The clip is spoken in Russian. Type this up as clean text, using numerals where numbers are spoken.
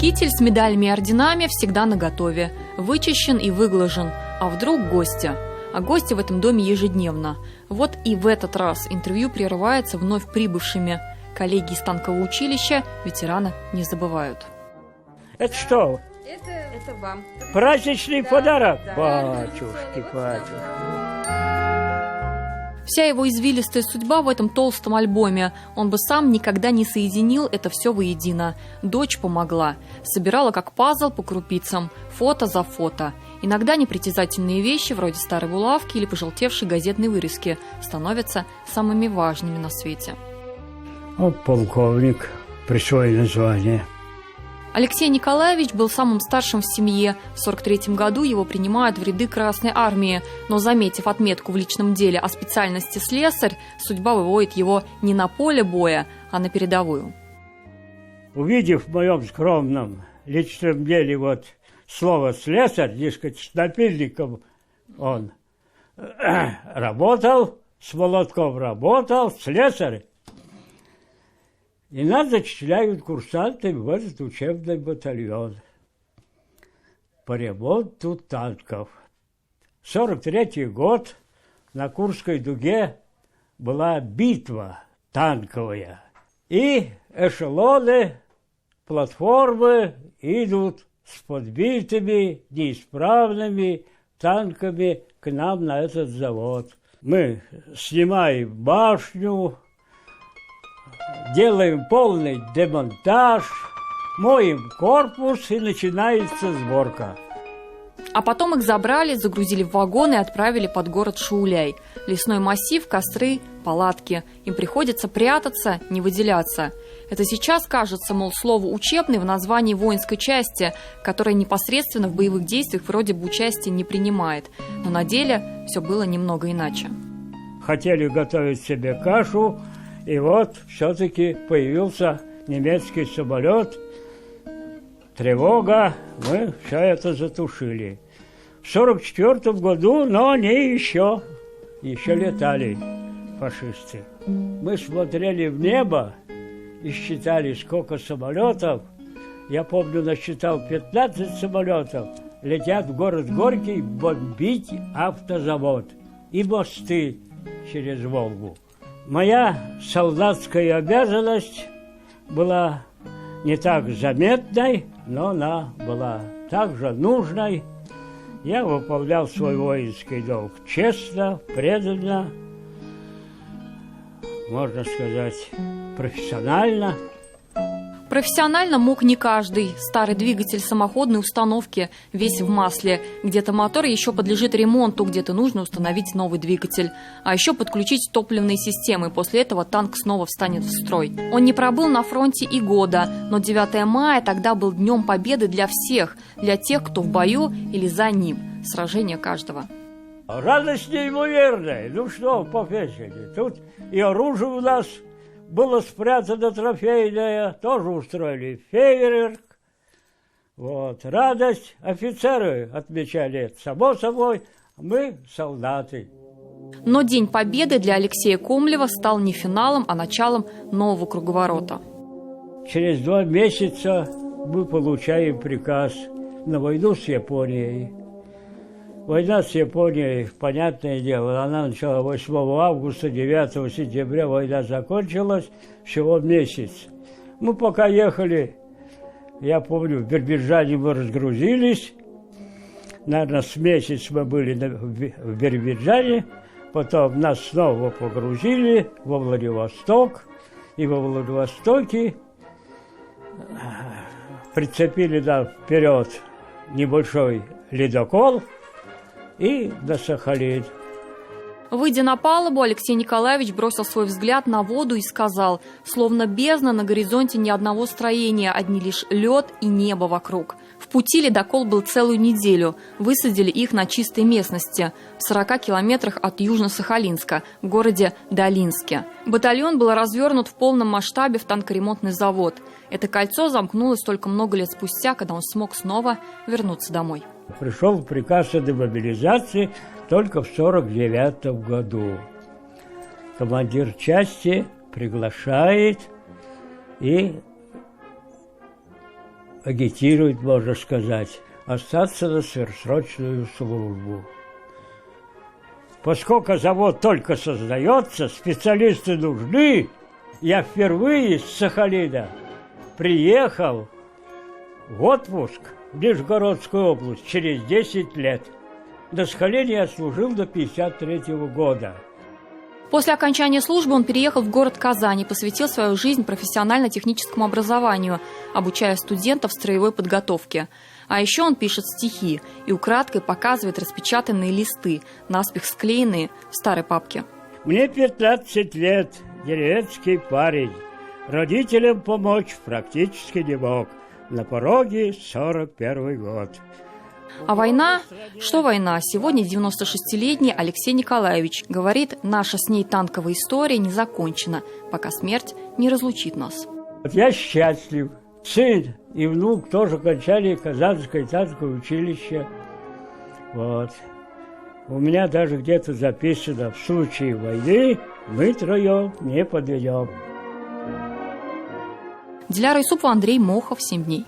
Китель с медалями и орденами всегда наготове, вычищен и выглажен, а вдруг гостя. А гости в этом доме ежедневно. Вот и в этот раз интервью прерывается вновь прибывшими. Коллеги из танкового училища ветерана не забывают. Это что? Это вам. Праздничный подарок? Да. Батюшки, батюшки. Вся его извилистая судьба в этом толстом альбоме. Он бы сам никогда не соединил это все воедино. Дочь помогла. Собирала как пазл по крупицам, фото за фото. Иногда непритязательные вещи, вроде старой булавки или пожелтевшей газетной вырезки, становятся самыми важными на свете. Вот полковник, присвоенное звание. Алексей Николаевич был самым старшим в семье. В 1943 году его принимают в ряды Красной Армии. Но, заметив отметку в личном деле о специальности слесарь, судьба выводит его не на поле боя, а на передовую. Увидев в моем скромном личном деле вот слово «слесарь», дескать, с напильником он работал, с молотком работал, слесарь. И нас зачисляют курсантами в этот учебный батальон по ремонту танков. 1943 год на Курской дуге была битва танковая. И эшелоны, платформы идут с подбитыми, неисправными танками к нам на этот завод. Мы снимаем башню, делаем полный демонтаж, моем корпус, и начинается сборка. А потом их забрали, загрузили в вагоны и отправили под город Шауляй. Лесной массив, костры, палатки. Им приходится прятаться, не выделяться. Это сейчас кажется, мол, слово «учебный» в названии воинской части, которая непосредственно в боевых действиях вроде бы участия не принимает. Но на деле все было немного иначе. Хотели готовить себе кашу, и вот все-таки появился немецкий самолет. Тревога, мы все это затушили. В 1944 году, но они еще летали, фашисты. Мы смотрели в небо и считали, сколько самолетов. Я помню, насчитал 15 самолетов. Летят в город Горький бомбить автозавод и мосты через Волгу. Моя солдатская обязанность была не так заметной, но она была также нужной. Я выполнял свой воинский долг честно, преданно, можно сказать, профессионально. Профессионально мог не каждый. Старый двигатель самоходной установки, весь в масле. Где-то мотор еще подлежит ремонту, где-то нужно установить новый двигатель. А еще подключить топливные системы. После этого танк снова встанет в строй. Он не пробыл на фронте и года, но 9 мая тогда был Днем Победы для всех. Для тех, кто в бою или за ним. Сражение каждого. Радость неимоверная. Ну что, по-фешене. Тут и оружие у нас было спрятано трофейное, тоже устроили фейерверк. Вот. Радость офицеры отмечали это. Само собой, мы солдаты. Но День Победы для Алексея Комлева стал не финалом, а началом нового круговорота. Через 2 месяца мы получаем приказ на войну с Японией. Война с Японией, понятное дело, она начала 8 августа, 9 сентября война закончилась, всего месяц. Мы пока ехали, я помню, в Биробиджане мы разгрузились, наверное, с месяц мы были в Биробиджане, потом нас снова погрузили во Владивосток, и во Владивостоке прицепили нам вперед небольшой ледокол, и на Сахалин. Выйдя на палубу, Алексей Николаевич бросил свой взгляд на воду и сказал, словно бездна, на горизонте ни одного строения, одни лишь лед и небо вокруг. В пути ледокол был целую неделю. Высадили их на чистой местности, в 40 километрах от Южно-Сахалинска, в городе Долинске. Батальон был развернут в полном масштабе в танкоремонтный завод. Это кольцо замкнулось только много лет спустя, когда он смог снова вернуться домой. Пришел приказ о демобилизации только в 1949 году. Командир части приглашает, и агитирует, можно сказать, остаться на сверхсрочную службу. Поскольку завод только создается, специалисты нужны, я впервые с Сахалина приехал в отпуск в Нижегородскую область через 10 лет. На Сахалине я служил до 1953 года. После окончания службы он переехал в город Казань и посвятил свою жизнь профессионально-техническому образованию, обучая студентов строевой подготовке. А еще он пишет стихи и украдкой показывает распечатанные листы, наспех склеенные в старой папке. Мне 15 лет, деревенский парень. Родителям помочь практически не мог. На пороге 41 год. А война? Что война? Сегодня 96-летний Алексей Николаевич говорит, наша с ней танковая история не закончена, пока смерть не разлучит нас. Я счастлив. Сын и внук тоже кончали Казанское танковое училище. Вот. У меня даже где-то записано: в случае войны мы троем не подведем. Диляра Юсупова, Андрей Мохов, 7 дней.